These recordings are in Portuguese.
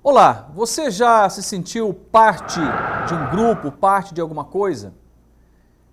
Olá, você já se sentiu parte de um grupo, parte de alguma coisa?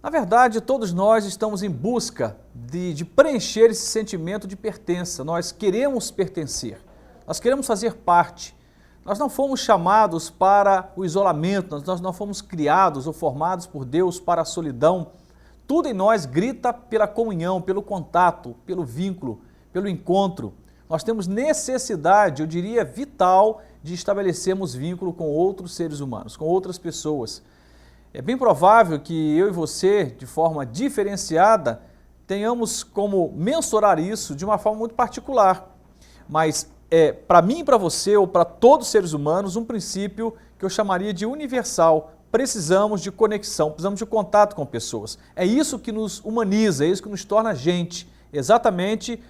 Na verdade, todos nós estamos em busca de preencher esse sentimento de pertença. Nós queremos pertencer, nós queremos fazer parte. Nós não fomos chamados para o isolamento, nós não fomos criados ou formados por Deus para a solidão. Tudo em nós grita pela comunhão, pelo contato, pelo vínculo, pelo encontro. Nós temos necessidade, eu diria vital, de estabelecermos vínculo com outros seres humanos, com outras pessoas. É bem provável que eu e você, de forma diferenciada, tenhamos como mensurar isso de uma forma muito particular. Mas para mim e para você, ou para todos os seres humanos, um princípio que eu chamaria de universal. Precisamos de conexão, precisamos de contato com pessoas. É isso que nos humaniza, é isso que nos torna gente. Exatamente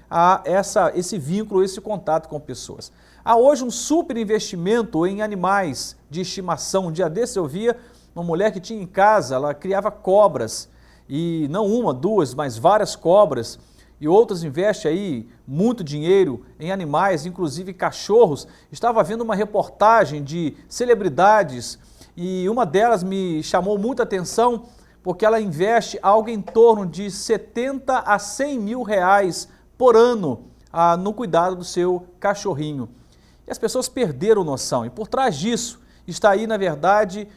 esse vínculo, esse contato com pessoas. Há hoje um super investimento em animais de estimação. Um dia desse eu via uma mulher que tinha em casa, ela criava cobras, e não uma, duas, mas várias cobras, e outras investem aí muito dinheiro em animais, inclusive cachorros. Estava vendo uma reportagem de celebridades e uma delas me chamou muita atenção, porque ela investe algo em torno de 70 a 100 mil reais por ano no cuidado do seu cachorrinho. E as pessoas perderam noção, e por trás disso está aí, na verdade,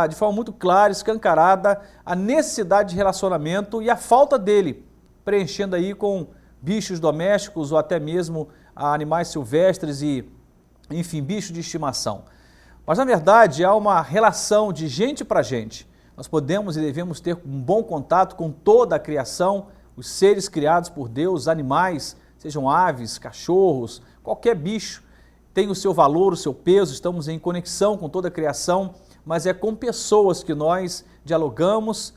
de forma muito clara, escancarada, a necessidade de relacionamento e a falta dele, preenchendo aí com bichos domésticos ou até mesmo animais silvestres e, enfim, bichos de estimação. Mas, na verdade, há uma relação de gente para gente. Nós podemos e devemos ter um bom contato com toda a criação, os seres criados por Deus, animais, sejam aves, cachorros, qualquer bicho, tem o seu valor, o seu peso, estamos em conexão com toda a criação, mas é com pessoas que nós dialogamos,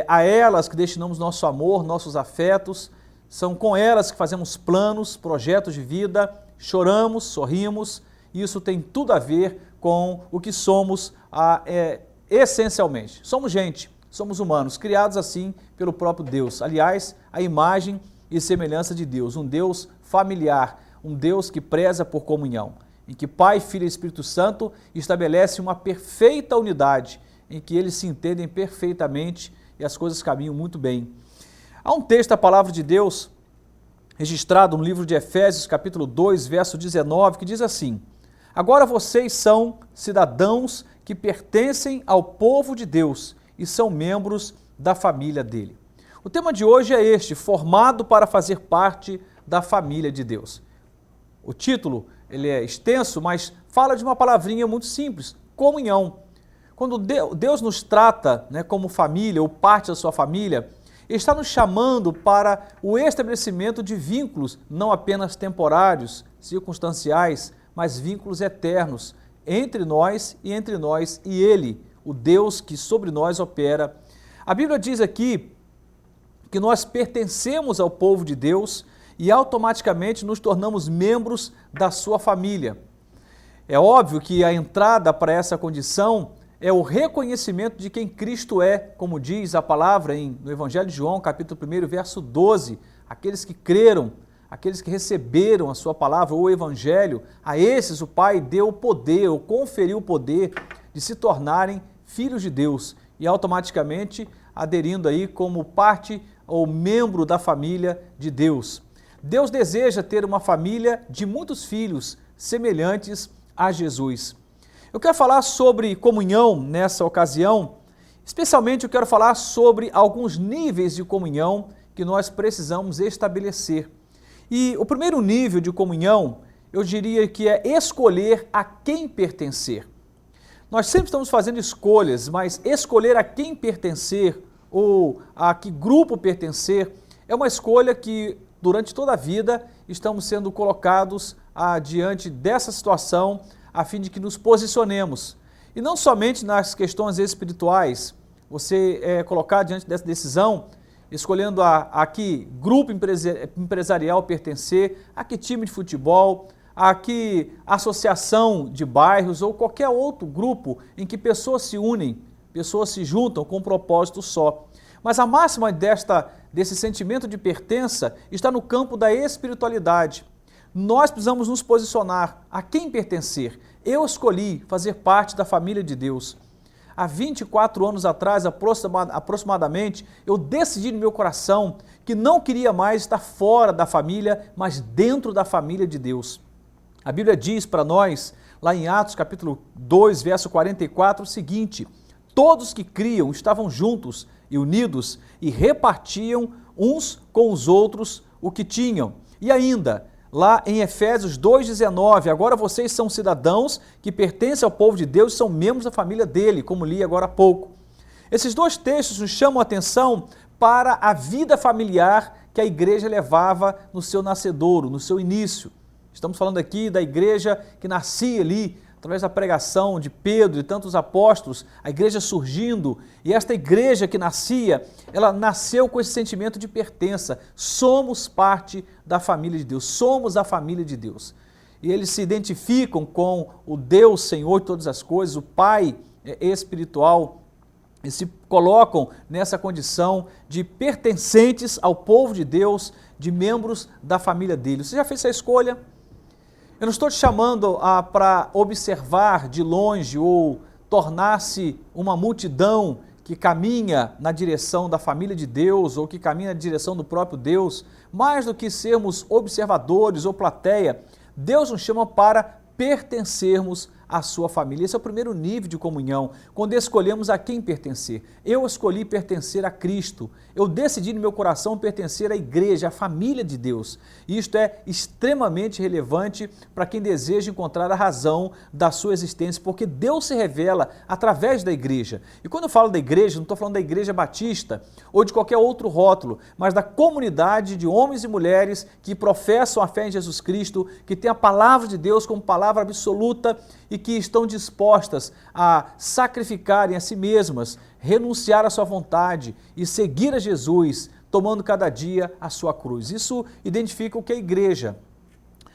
a elas que destinamos nosso amor, nossos afetos, são com elas que fazemos planos, projetos de vida, choramos, sorrimos, e isso tem tudo a ver com o que somos essencialmente. Somos gente, somos humanos, criados assim pelo próprio Deus. Aliás, a imagem e semelhança de Deus, um Deus familiar, um Deus que preza por comunhão, em que Pai, Filho e Espírito Santo estabelecem uma perfeita unidade, em que eles se entendem perfeitamente e as coisas caminham muito bem. Há um texto da Palavra de Deus, registrado no livro de Efésios, capítulo 2, verso 19, que diz assim: agora vocês são cidadãos que pertencem ao povo de Deus e são membros da família dele. O tema de hoje é este: formado para fazer parte da família de Deus. O título, ele é extenso, mas fala de uma palavrinha muito simples: comunhão. Quando Deus nos trata, como família ou parte da sua família, Ele está nos chamando para o estabelecimento de vínculos, não apenas temporários, circunstanciais, mas vínculos eternos entre nós e Ele, o Deus que sobre nós opera. A Bíblia diz aqui que nós pertencemos ao povo de Deus e automaticamente nos tornamos membros da sua família. É óbvio que a entrada para essa condição é o reconhecimento de quem Cristo é, como diz a palavra no Evangelho de João, capítulo 1, verso 12, aqueles que creram, aqueles que receberam a sua palavra, o Evangelho, a esses o Pai deu o poder, ou conferiu o poder de se tornarem filhos de Deus e automaticamente aderindo aí como parte ou membro da família de Deus. Deus deseja ter uma família de muitos filhos semelhantes a Jesus. Eu quero falar sobre comunhão nessa ocasião, especialmente eu quero falar sobre alguns níveis de comunhão que nós precisamos estabelecer. E o primeiro nível de comunhão, eu diria que é escolher a quem pertencer. Nós sempre estamos fazendo escolhas, mas escolher a quem pertencer ou a que grupo pertencer é uma escolha que durante toda a vida estamos sendo colocados diante dessa situação a fim de que nos posicionemos. E não somente nas questões espirituais, você é colocado diante dessa decisão, escolhendo a que grupo empresarial pertencer, a que time de futebol, a que associação de bairros ou qualquer outro grupo em que pessoas se unem, pessoas se juntam com um propósito só. Mas a máxima desse sentimento de pertença está no campo da espiritualidade. Nós precisamos nos posicionar a quem pertencer. Eu escolhi fazer parte da família de Deus. Há 24 anos atrás, aproximadamente, eu decidi no meu coração que não queria mais estar fora da família, mas dentro da família de Deus. A Bíblia diz para nós, lá em Atos capítulo 2, verso 44, o seguinte: todos que criam estavam juntos e unidos e repartiam uns com os outros o que tinham. E ainda, lá em Efésios 2,19, agora vocês são cidadãos que pertencem ao povo de Deus e são membros da família dele, como li agora há pouco. Esses dois textos nos chamam a atenção para a vida familiar que a igreja levava no seu nascedouro, no seu início. Estamos falando aqui da igreja que nascia ali, através da pregação de Pedro e tantos apóstolos, a igreja surgindo, e esta igreja que nascia, ela nasceu com esse sentimento de pertença. Somos parte da família de Deus, somos a família de Deus. E eles se identificam com o Deus Senhor de todas as coisas, o Pai espiritual, e se colocam nessa condição de pertencentes ao povo de Deus, de membros da família dele. Você já fez essa escolha? Eu não estou te chamando para observar de longe ou tornar-se uma multidão que caminha na direção da família de Deus ou que caminha na direção do próprio Deus. Mais do que sermos observadores ou plateia, Deus nos chama para pertencermos à sua família. Esse é o primeiro nível de comunhão, quando escolhemos a quem pertencer. Eu escolhi pertencer a Cristo. Eu decidi no meu coração pertencer à igreja, à família de Deus. E isto é extremamente relevante para quem deseja encontrar a razão da sua existência, porque Deus se revela através da igreja. E quando eu falo da igreja, não estou falando da igreja batista ou de qualquer outro rótulo, mas da comunidade de homens e mulheres que professam a fé em Jesus Cristo, que tem a palavra de Deus como palavra absoluta e que estão dispostas a sacrificarem a si mesmas, renunciar à sua vontade e seguir a Jesus, tomando cada dia a sua cruz. Isso identifica o que é a igreja.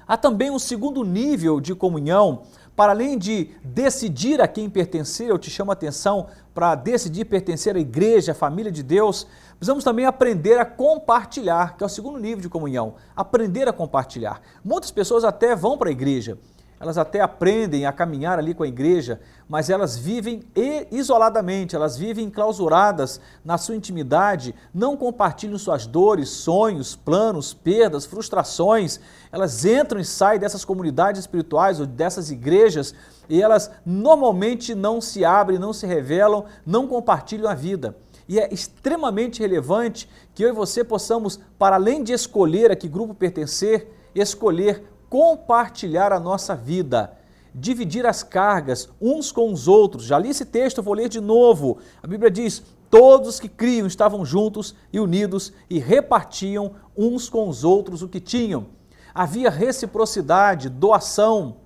Há também um segundo nível de comunhão, para além de decidir a quem pertencer, eu te chamo a atenção para decidir pertencer à igreja, à família de Deus, precisamos também aprender a compartilhar, que é o segundo nível de comunhão, aprender a compartilhar. Muitas pessoas até vão para a igreja, elas até aprendem a caminhar ali com a igreja, mas elas vivem isoladamente, elas vivem enclausuradas na sua intimidade, não compartilham suas dores, sonhos, planos, perdas, frustrações. Elas entram e saem dessas comunidades espirituais ou dessas igrejas e elas normalmente não se abrem, não se revelam, não compartilham a vida. E é extremamente relevante que eu e você possamos, para além de escolher a que grupo pertencer, escolher compartilhar a nossa vida, dividir as cargas uns com os outros. Já li esse texto, eu vou ler de novo. A Bíblia diz: todos que criam estavam juntos e unidos e repartiam uns com os outros o que tinham. Havia reciprocidade, doação.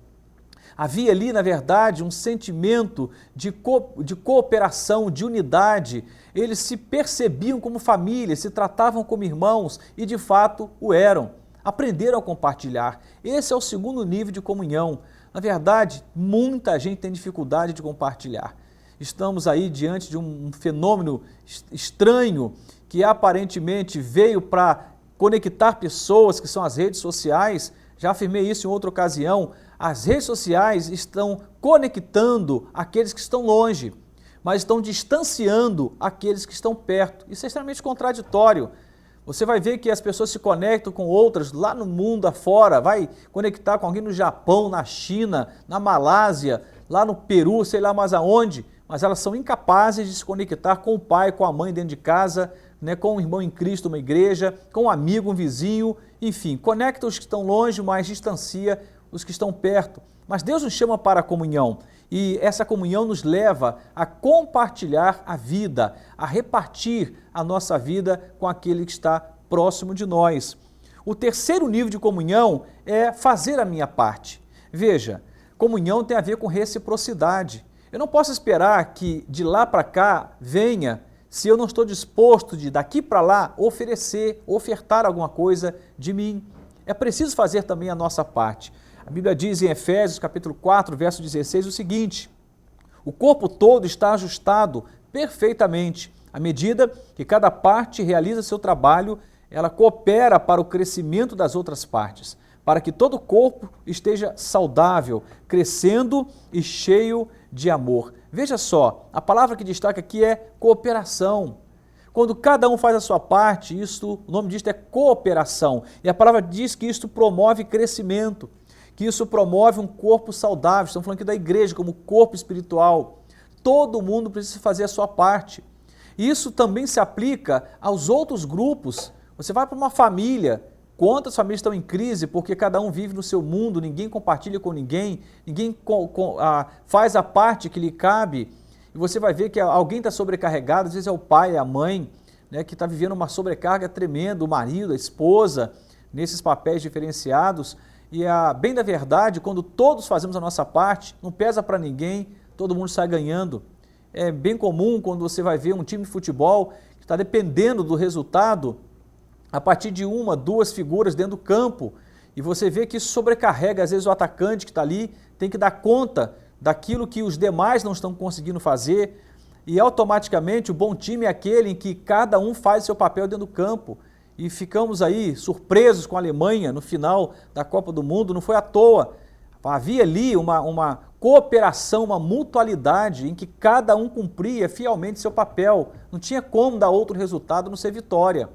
Havia ali, na verdade, um sentimento de cooperação, de unidade. Eles se percebiam como família, se tratavam como irmãos e, de fato, o eram. Aprenderam a compartilhar. Esse é o segundo nível de comunhão. Na verdade, muita gente tem dificuldade de compartilhar. Estamos aí diante de um fenômeno estranho que aparentemente veio para conectar pessoas, que são as redes sociais. Já afirmei isso em outra ocasião. As redes sociais estão conectando aqueles que estão longe, mas estão distanciando aqueles que estão perto. Isso é extremamente contraditório. Você vai ver que as pessoas se conectam com outras lá no mundo afora, vai conectar com alguém no Japão, na China, na Malásia, lá no Peru, sei lá mais aonde, mas elas são incapazes de se conectar com o pai, com a mãe dentro de casa, né, com um irmão em Cristo, uma igreja, com um amigo, um vizinho, enfim, conecta os que estão longe, mas distancia os que estão perto. Mas Deus nos chama para a comunhão e essa comunhão nos leva a compartilhar a vida, a repartir a nossa vida com aquele que está próximo de nós. O terceiro nível de comunhão é fazer a minha parte. Veja, comunhão tem a ver com reciprocidade. Eu não posso esperar que de lá para cá venha se eu não estou disposto de daqui para lá ofertar alguma coisa de mim. É preciso fazer também a nossa parte. A Bíblia diz em Efésios capítulo 4, verso 16 o seguinte: o corpo todo está ajustado perfeitamente. À medida que cada parte realiza seu trabalho, ela coopera para o crescimento das outras partes. para que todo o corpo esteja saudável, crescendo e cheio de amor. Veja só, a palavra que destaca aqui é cooperação. Quando cada um faz a sua parte, o nome disso é cooperação. E a palavra diz que isso promove crescimento, que isso promove um corpo saudável. Estamos falando aqui da igreja como corpo espiritual. Todo mundo precisa fazer a sua parte. Isso também se aplica aos outros grupos. Você vai para uma família, quantas famílias estão em crise porque cada um vive no seu mundo, ninguém compartilha com ninguém, ninguém faz a parte que lhe cabe. E você vai ver que alguém está sobrecarregado, às vezes é o pai, é a mãe, né, que está vivendo uma sobrecarga tremenda, o marido, a esposa, nesses papéis diferenciados. E bem da verdade, quando todos fazemos a nossa parte, não pesa para ninguém, todo mundo sai ganhando. É bem comum quando você vai ver um time de futebol que está dependendo do resultado a partir de uma, duas figuras dentro do campo, e você vê que isso sobrecarrega, às vezes o atacante que está ali tem que dar conta daquilo que os demais não estão conseguindo fazer, e automaticamente o bom time é aquele em que cada um faz seu papel dentro do campo. E ficamos aí surpresos com a Alemanha no final da Copa do Mundo, não foi à toa. Havia ali uma cooperação, uma mutualidade em que cada um cumpria fielmente seu papel. Não tinha como dar outro resultado não ser vitória.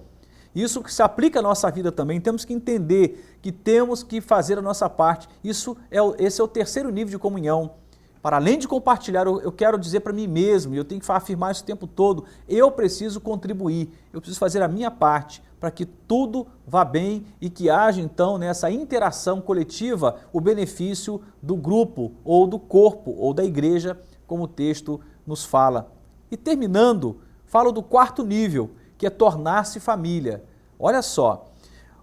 Isso que se aplica à nossa vida também, temos que entender que temos que fazer a nossa parte. Esse é o terceiro nível de comunhão. Para além de compartilhar, eu quero dizer para mim mesmo, e eu tenho que afirmar isso o tempo todo, eu preciso contribuir, eu preciso fazer a minha parte para que tudo vá bem e que haja então nessa interação coletiva o benefício do grupo ou do corpo ou da igreja, como o texto nos fala. E terminando, falo do quarto nível, que é tornar-se família. Olha só,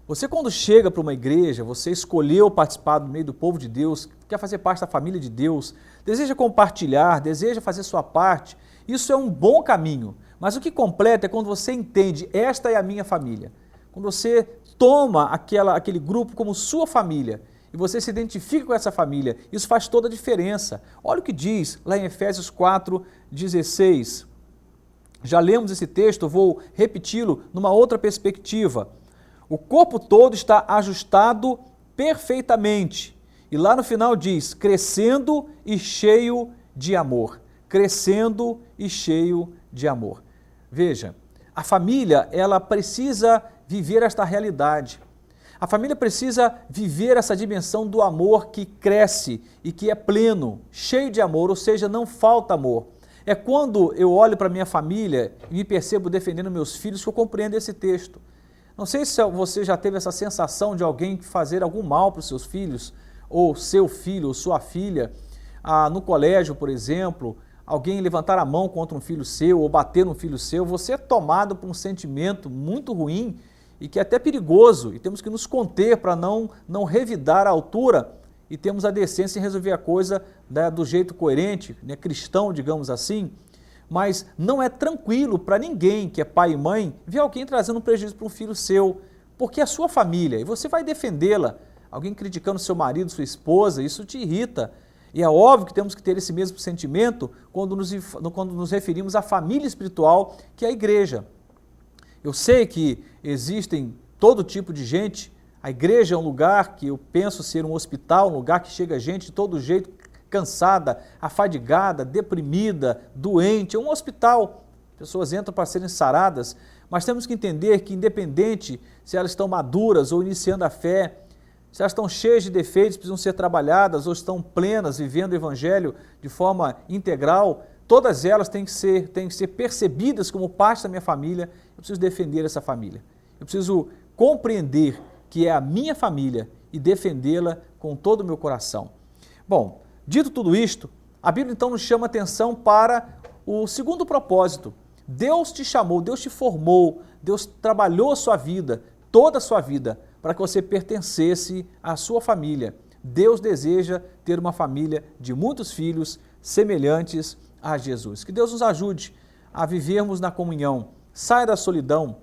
você quando chega para uma igreja, você escolheu participar do meio do povo de Deus, quer fazer parte da família de Deus, deseja compartilhar, deseja fazer sua parte, isso é um bom caminho. Mas o que completa é quando você entende, esta é a minha família. Quando você toma aquele grupo como sua família e você se identifica com essa família, isso faz toda a diferença. Olha o que diz lá em Efésios 4:16. Já lemos esse texto, vou repeti-lo numa outra perspectiva. O corpo todo está ajustado perfeitamente. E lá no final diz, crescendo e cheio de amor. Crescendo e cheio de amor. Veja, a família, ela precisa viver esta realidade. A família precisa viver essa dimensão do amor que cresce e que é pleno, cheio de amor, ou seja, não falta amor. É quando eu olho para minha família e me percebo defendendo meus filhos que eu compreendo esse texto. Não sei se você já teve essa sensação de alguém fazer algum mal para os seus filhos, ou seu filho, ou sua filha, no colégio, por exemplo, alguém levantar a mão contra um filho seu, ou bater num filho seu, você é tomado por um sentimento muito ruim e que é até perigoso, e temos que nos conter para não revidar à altura, e temos a decência em resolver a coisa do jeito coerente, né, cristão, digamos assim. Mas não é tranquilo para ninguém que é pai e mãe ver alguém trazendo um prejuízo para um filho seu, porque é a sua família e você vai defendê-la. Alguém criticando seu marido, sua esposa, isso te irrita. E é óbvio que temos que ter esse mesmo sentimento quando nos referimos à família espiritual, que é a igreja. Eu sei que existem todo tipo de gente, a igreja é um lugar que eu penso ser um hospital, um lugar que chega gente de todo jeito, cansada, afadigada, deprimida, doente, é um hospital. Pessoas entram para serem saradas, mas temos que entender que independente se elas estão maduras ou iniciando a fé, se elas estão cheias de defeitos, precisam ser trabalhadas ou estão plenas, vivendo o evangelho de forma integral, todas elas têm que ser percebidas como parte da minha família. Eu preciso defender essa família. Eu preciso compreender que é a minha família e defendê-la com todo o meu coração. Bom, dito tudo isto, a Bíblia então nos chama atenção para o segundo propósito. Deus te chamou, Deus te formou, Deus trabalhou a sua vida, toda a sua vida, para que você pertencesse à sua família. Deus deseja ter uma família de muitos filhos semelhantes a Jesus. Que Deus nos ajude a vivermos na comunhão. Saia da solidão,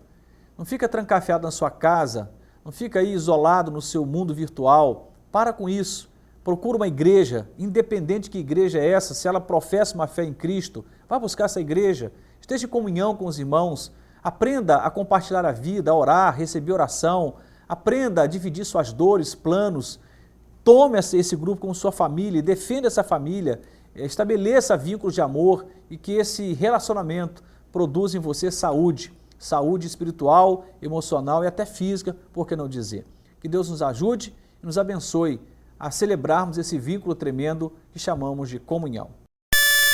não fica trancafiado na sua casa, não fica aí isolado no seu mundo virtual. Para com isso. Procura uma igreja, independente que igreja é essa, se ela professa uma fé em Cristo, vá buscar essa igreja, esteja em comunhão com os irmãos, aprenda a compartilhar a vida, a orar, receber oração, aprenda a dividir suas dores, planos, tome esse grupo como sua família, defenda essa família, estabeleça vínculos de amor e que esse relacionamento produza em você saúde, saúde espiritual, emocional e até física, por que não dizer? Que Deus nos ajude e nos abençoe a celebrarmos esse vínculo tremendo que chamamos de comunhão.